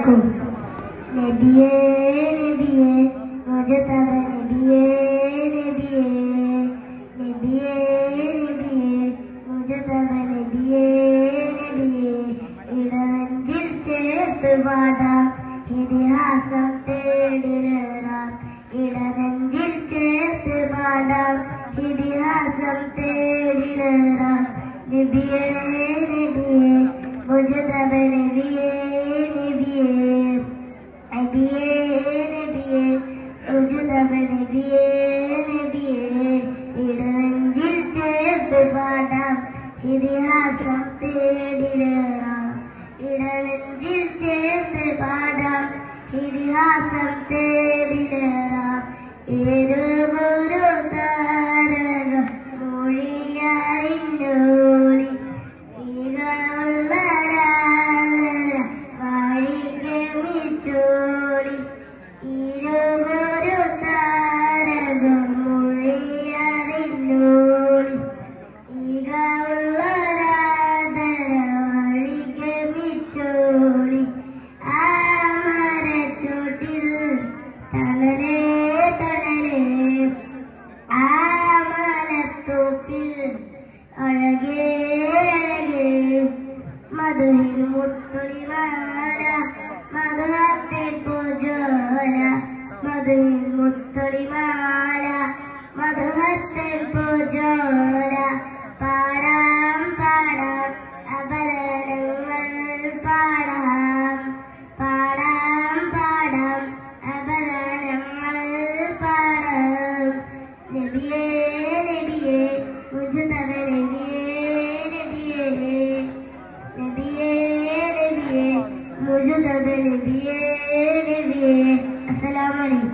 अलैकुम। नबिये नबिये मुजतबा नबिये नबिये नबिये नबिये मुजतबा नबिये नबिये ഇടനെഞ്ചിൽ ചേർത്ത് പാടാം ഇതിഹാസം തേടിലേറാം ഇടനെഞ്ചിൽ ചേർത്ത് പാടാം ഇതിഹാസം തേടിലേറാം നബിയേ നബിയേ മുജതബ നബിയേ നബിയേ നബിയേ നബിയേ മുജതബ നബിയേ നബിയേ ഇടനെഞ്ചിൽ ചേർത്ത് പാടാം ഇതിഹാസം തേടിലേറാം ഇടനെഞ്ചിൽ ചേർത്ത് പാടാം ഇതിഹാസം തേടിലേറാം ഏതു ഗുരു താരക മൊഴിയറിഞ്ഞോളി ഈകളുള്ള വാഴിക്കമിച്ചോളി ഇരു ഗുരു താരക മൊഴിയറിഞ്ഞോളി ഈകളുള്ള വാഴിക്കമിച്ചോളി ആ മരച്ചോട്ടിൽ തണലേ തണലേ ആ മലത്തോപ്പിൽ അഴകേ അഴകേ മധുഹിൽ മുത്തൊളിമാല മധുഹത്തെ പൂജോല മധുഹിൽ മുത്തൊളിമാല മധുഹത്തെ പൂജോല പാടാം പാടാം അപരാധങ്ങൾ പാടാം പാടാം പാടാം അപരാധങ്ങൾ പാടാം നബിയേ നബിയേ മുജതബ നബിയേ നബിയേ നബിയേ നബിയേ മുജതബ നബിയേ നബിയേ അസ്സലാമു അലൈക്കും.